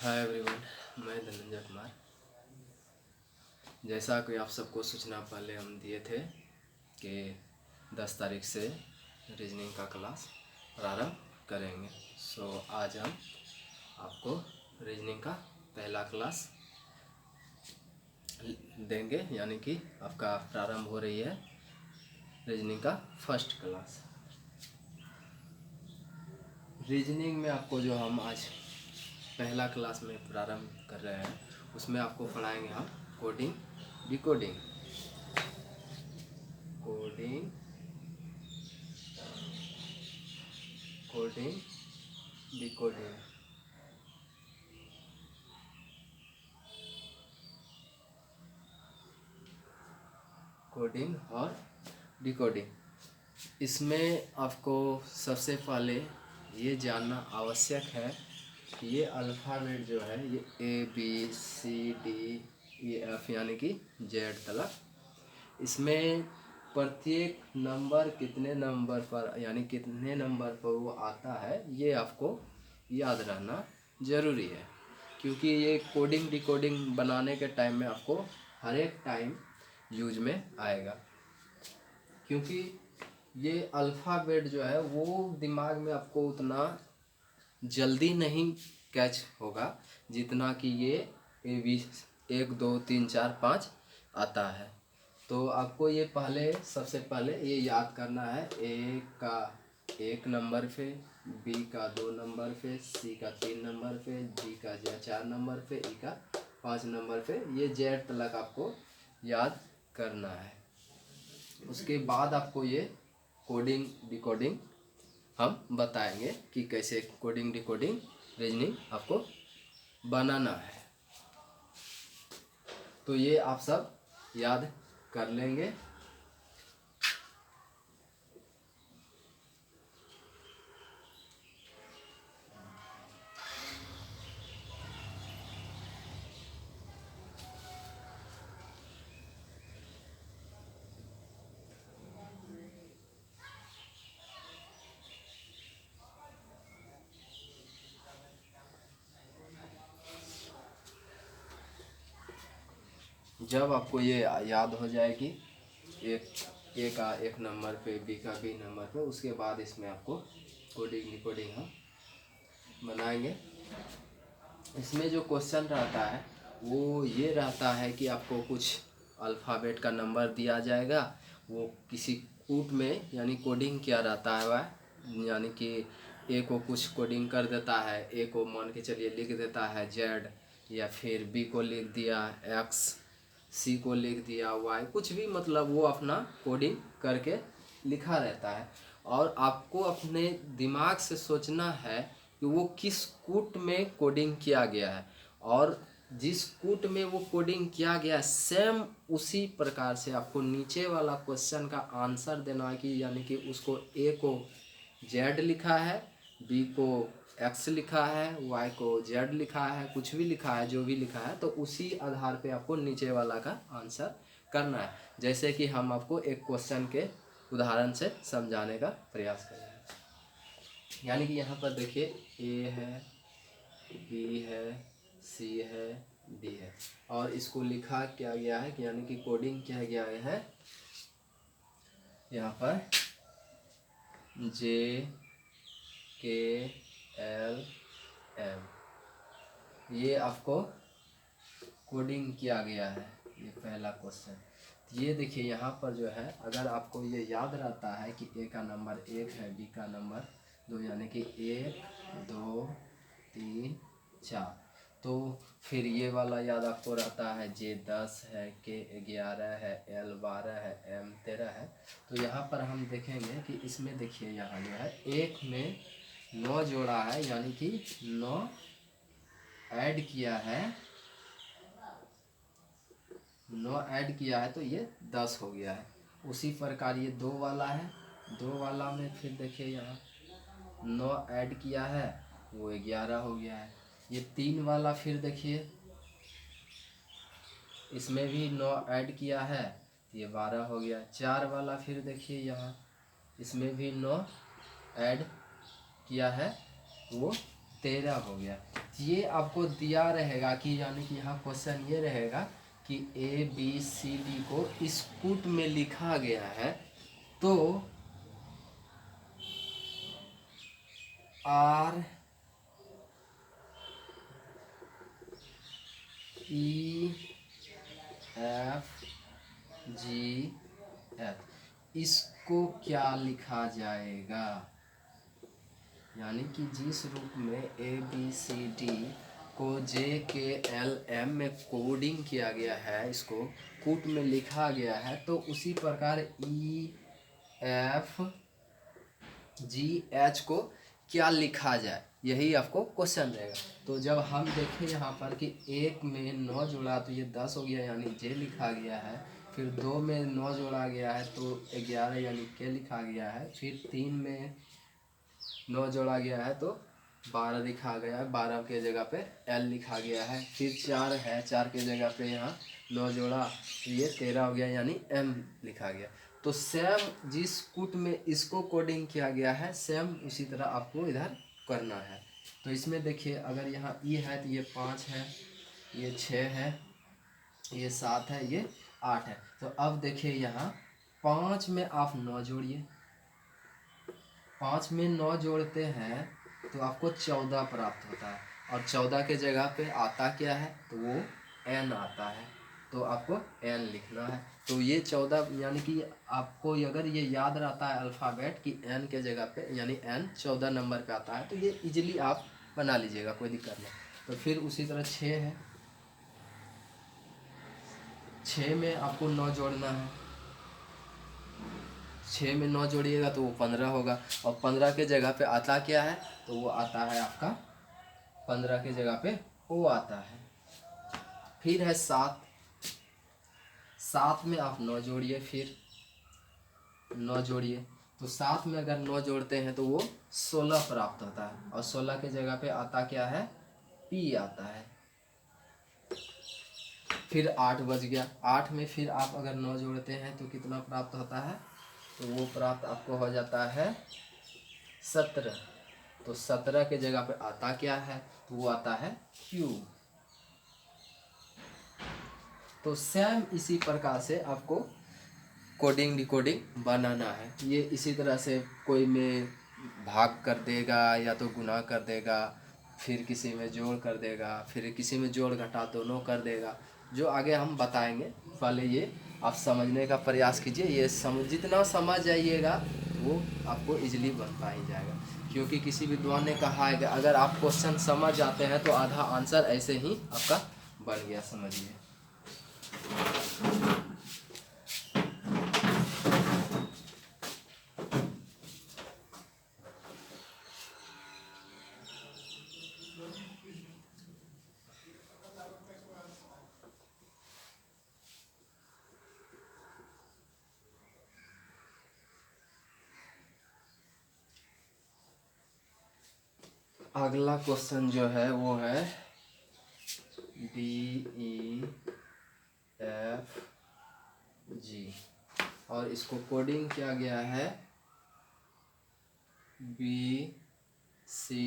Hi everyone, मैं धनंजय कुमार। जैसा कि आप सबको सूचना पहले हम दिए थे कि 10 तारीख से रीजनिंग का क्लास प्रारंभ करेंगे। आज हम आपको रीजनिंग का पहला क्लास देंगे, यानी कि आपका प्रारंभ हो रही है रीजनिंग का फर्स्ट क्लास। रीजनिंग में आपको जो हम आज पहला क्लास में प्रारंभ कर रहे हैं उसमें आपको पढ़ाएंगे हम coding decoding. Coding coding decoding. Coding और डिकोडिंग। इसमें आपको सबसे पहले ये जानना आवश्यक है कि ये अल्फ़ाबेट जो है ये ABCDEF यानी कि जेड तक, इसमें प्रत्येक नंबर कितने नंबर पर यानी कितने नंबर पर वो आता है ये आपको याद रहना ज़रूरी है, क्योंकि ये कोडिंग डिकोडिंग बनाने के टाइम में आपको हर एक टाइम यूज में आएगा। क्योंकि ये अल्फ़ाबेट जो है वो दिमाग में आपको उतना जल्दी नहीं कैच होगा जितना कि ये AB 1 2 3 4 5 आता है। तो आपको ये सबसे पहले ये याद करना है। A का 1 नंबर पे, B का 2 नंबर पे, C का 3 नंबर पे, D का 4 नंबर पे, E का 5 नंबर पे, ये जेड तक आपको याद करना है। उसके बाद आपको ये कोडिंग डिकोडिंग हम बताएंगे कि कैसे कोडिंग डिकोडिंग रीजनिंग आपको बनाना है। तो ये आप सब याद कर लेंगे। जब आपको ये याद हो जाएगी A का 1 नंबर पे, B का B नंबर पे, उसके बाद इसमें आपको कोडिंग डिकोडिंग हम बनाएंगे। इसमें जो क्वेश्चन रहता है वो ये रहता है कि आपको कुछ अल्फ़ाबेट का नंबर दिया जाएगा, वो किसी कूट में यानी कोडिंग किया रहता है वह, यानी कि A को कुछ कोडिंग कर देता है, A को मान के चलिए लिख देता है Z, या फिर B को लिख दिया X, C को लिख दिया Y, कुछ भी मतलब वो अपना कोडिंग करके लिखा रहता है। और आपको अपने दिमाग से सोचना है कि वो किस कूट में कोडिंग किया गया है, और जिस कूट में वो कोडिंग किया गया सेम उसी प्रकार से आपको नीचे वाला क्वेश्चन का आंसर देना है कि यानी कि उसको A को Z लिखा है, B को X लिखा है, Y को Z लिखा है, कुछ भी लिखा है, जो भी लिखा है, तो उसी आधार पे आपको नीचे वाला का आंसर करना है। जैसे कि हम आपको एक क्वेश्चन के उदाहरण से समझाने का प्रयास करेंगे। यानी कि यहाँ पर देखिए A है, B है, C है, D है, और इसको लिखा क्या गया है कि यानी कि कोडिंग किया गया है यहाँ पर JKLM, ये आपको कोडिंग किया गया है। ये पहला क्वेश्चन। ये देखिए यहाँ पर जो है, अगर आपको ये याद रहता है कि A का नंबर 1 है, B का नंबर 2, यानी कि 1 2 3 4, तो फिर ये वाला याद आपको रहता है J 10 है, K 11 है, L 12 है, M 13 है। तो यहाँ पर हम देखेंगे कि इसमें देखिए यहाँ जो है 1 में 9 जोड़ा है, यानी कि 9 ऐड किया है, 9 ऐड किया है, तो ये 10 हो गया है। उसी प्रकार ये 2 वाला है, 2 वाला में फिर देखिए यहाँ 9 ऐड किया है, वो 11 हो गया है। ये 3 वाला फिर देखिए इसमें भी 9 ऐड किया है, ये 12 हो गया। 4 वाला फिर देखिए यहाँ इसमें भी 9 ऐड किया है, वो 13 हो गया। ये आपको दिया रहेगा कि यानी कि यहाँ क्वेश्चन ये रहेगा कि ए बी सी डी को इस कूट में लिखा गया है, तो R E F G H इसको क्या लिखा जाएगा। यानी कि जिस रूप में ए बी सी डी को जे के एल एम में कोडिंग किया गया है, इसको कूट में लिखा गया है, तो उसी प्रकार ई एफ जी एच को क्या लिखा जाए, यही आपको क्वेश्चन रहेगा। तो जब हम देखें यहाँ पर कि एक में 9 जोड़ा तो ये 10 हो गया यानी जे लिखा गया है, फिर 2 में 9 जोड़ा गया है तो 11 यानी के लिखा गया है, फिर 3 में 9 जोड़ा गया है तो 12 लिखा गया है, 12 के जगह पे एल लिखा गया है, फिर 4 है, 4 के जगह पे यहाँ 9 जोड़ा तो ये 13 हो गया यानी एम लिखा गया। तो सेम जिस कूट में इसको कोडिंग किया गया है सेम उसी तरह आपको इधर करना है। तो इसमें देखिए अगर यहाँ ई है तो ये 5 है, ये 6 है, ये 7 है, ये 8 है। तो अब देखिए यहाँ 5 में आप 9 जोड़िए, 5 में 9 जोड़ते हैं तो आपको 14 प्राप्त होता है, और 14 के जगह पे आता क्या है तो वो n आता है, तो आपको n लिखना है। तो ये 14 यानी कि आपको अगर ये याद रहता है अल्फ़ाबेट कि n के जगह पे यानी n 14 नंबर पे आता है तो ये इजीली आप बना लीजिएगा, कोई दिक्कत नहीं। तो फिर उसी तरह 6 है, 6 में आपको 9 जोड़ना है, 6 में 9 जोड़िएगा तो वो 15 होगा, और 15 के जगह पे आता क्या है तो वो आता है आपका 15 के जगह पे वो आता है। फिर है 7, 7 में आप 9 जोड़िए, फिर 9 जोड़िए तो 7 में अगर 9 जोड़ते हैं तो वो 16 प्राप्त होता है, और 16 के जगह पे आता क्या है पी आता है। फिर 8 बज गया, 8 में फिर आप अगर 9 जोड़ते हैं तो कितना प्राप्त होता है तो वो प्राप्त आपको हो जाता है 17। तो 17 के जगह पे आता क्या है तो वो आता है क्यू। तो सेम इसी प्रकार से आपको कोडिंग डिकोडिंग बनाना है। ये इसी तरह से कोई में भाग कर देगा या तो गुणा कर देगा, फिर किसी में जोड़ कर देगा, फिर किसी में जोड़ घटा दोनों कर देगा, जो आगे हम बताएंगे। पहले ये आप समझने का प्रयास कीजिए, ये जितना समझ जाइएगा वो आपको इजीली बन पा ही जाएगा, क्योंकि किसी विद्वान ने कहा है कि अगर आप क्वेश्चन समझ जाते हैं तो आधा आंसर ऐसे ही आपका बन गया, समझिए। अगला क्वेश्चन जो है वो है डी ई एफ जी, और इसको कोडिंग किया गया है बी सी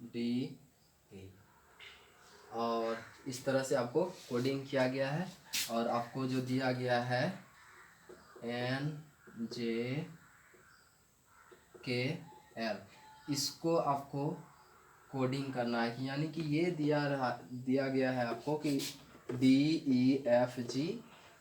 डी ई, और इस तरह से आपको कोडिंग किया गया है। और आपको जो दिया गया है एन जे के एल, इसको आपको कोडिंग करना है कि यानी कि ये दिया गया है आपको कि डी ई एफ जी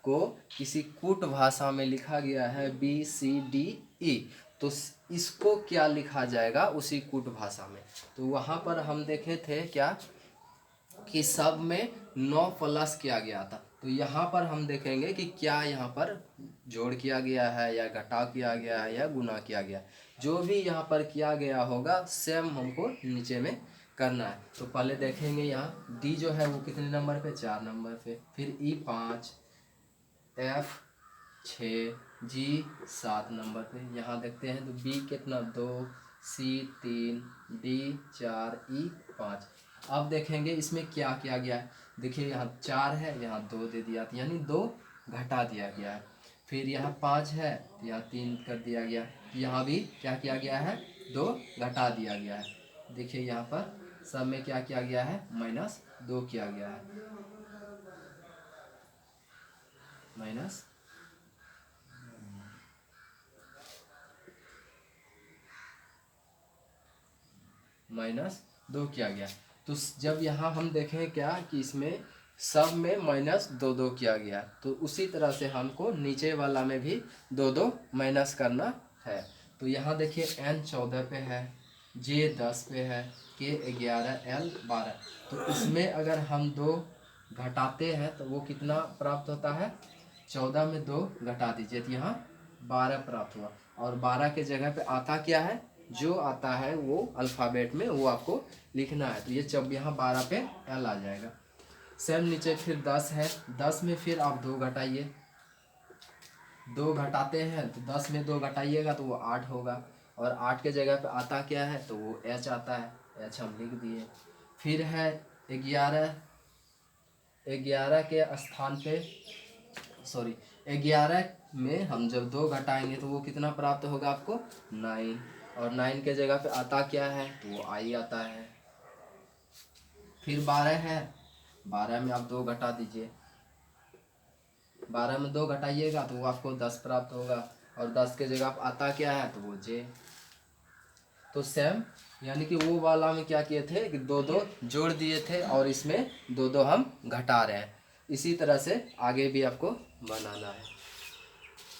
को किसी कूट भाषा में लिखा गया है बी सी डी ई, तो इसको क्या लिखा जाएगा उसी कूट भाषा में। तो वहाँ पर हम देखे थे क्या कि सब में 9 प्लस किया गया था, तो यहाँ पर हम देखेंगे कि क्या यहाँ पर जोड़ किया गया है या घटाव किया गया है या गुना किया गया, जो भी यहाँ पर किया गया होगा सेम हमको नीचे में करना है। तो पहले देखेंगे यहाँ डी जो है वो कितने नंबर पे 4 नंबर पे, फिर ई 5, एफ 6, जी 7 नंबर पे। यहाँ देखते हैं तो बी कितना 2, सी 3, डी 4, ई 5। अब देखेंगे इसमें क्या किया गया है। देखिए यहाँ 4 है, यहाँ 2 दे दिया यानी 2 घटा दिया गया है। फिर यहाँ 5 है तो यहाँ 3 कर दिया गया। यहाँ भी क्या किया गया है 2 घटा दिया गया है। देखिए यहाँ पर सब में क्या किया गया है, -2 किया गया है, -2 किया गया। तो जब यहाँ हम देखें क्या कि इसमें सब में -2 किया गया, तो उसी तरह से हमको नीचे वाला में भी 2 माइनस करना है। तो यहाँ देखिए n 14 पे है, j 10 पे है, k 11, l 12। तो इसमें अगर हम 2 घटाते हैं तो वो कितना प्राप्त होता है, 14 में 2 घटा दीजिए तो यहाँ 12 प्राप्त हुआ। और 12 के जगह पे आता क्या है, जो आता है वो अल्फ़ाबेट में वो आपको लिखना है। तो ये जब यहाँ 12 पे l आ जाएगा। सेम नीचे फिर 10 है, 10 में फिर आप 2 घटाइए, 2 घटाते हैं तो 10 में 2 घटाइएगा तो वो 8 होगा। और 8 के जगह पे आता क्या है, तो वो h आता है, h हम लिख दिए। फिर है 11, 11 के स्थान पे 11 में हम जब 2 घटाएंगे तो वो कितना प्राप्त होगा आपको, 9। और 9 के जगह पे आता क्या है, तो वो i आता है। फिर 12 है, 12 में आप 2 घटा दीजिए, 12 में 2 घटाइएगा तो वो आपको 10 प्राप्त होगा। और 10 के जगह पे आता क्या है, तो वो j। तो सेम यानी कि वो वाला में क्या किए थे कि 2 जोड़ दिए थे और इसमें 2 हम घटा रहे हैं। इसी तरह से आगे भी आपको बनाना है।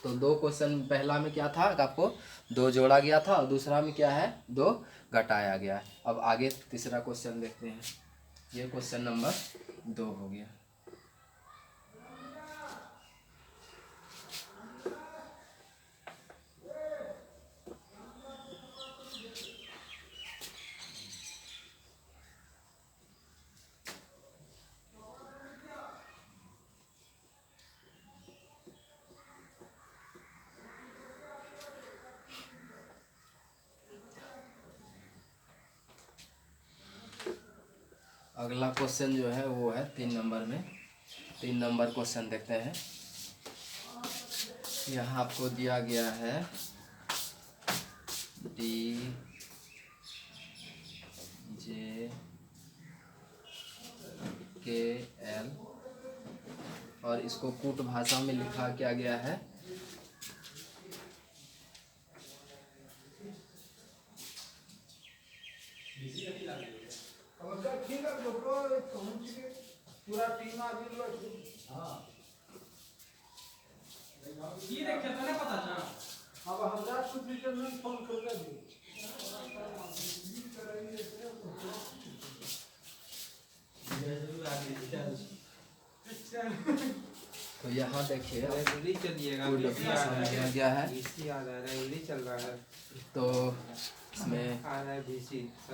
तो 2 क्वेश्चन, पहला में क्या था कि आपको 2 जोड़ा गया था और दूसरा में क्या है, 2 घटाया गया है। अब आगे तीसरा क्वेश्चन देखते हैं। ये क्वेश्चन नंबर 2 हो गया। अगला क्वेश्चन जो है वो है 3 नंबर में। 3 नंबर क्वेश्चन देखते हैं। यहाँ आपको दिया गया है D J K L और इसको कूट भाषा में लिखा क्या गया है, तो यहाँ देखिए कूट भाषा में दिया गया है। तो इसमें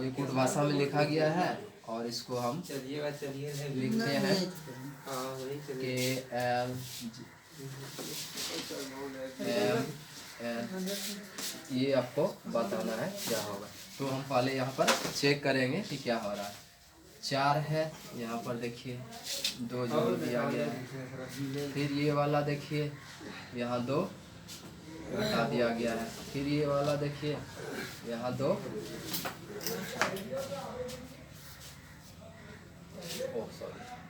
ये कूट भाषा में लिखा गया है और इसको हम लिखते हैं KL M N। ये आपको बताना है क्या होगा। तो हम पहले यहाँ पर चेक करेंगे कि क्या हो रहा है। 4 है, यहाँ पर देखिए 2 जोड़ दिया गया है। फिर ये वाला देखिए यहाँ 2 घटा दिया गया है। फिर ये वाला देखिए यहाँ 2 सॉरी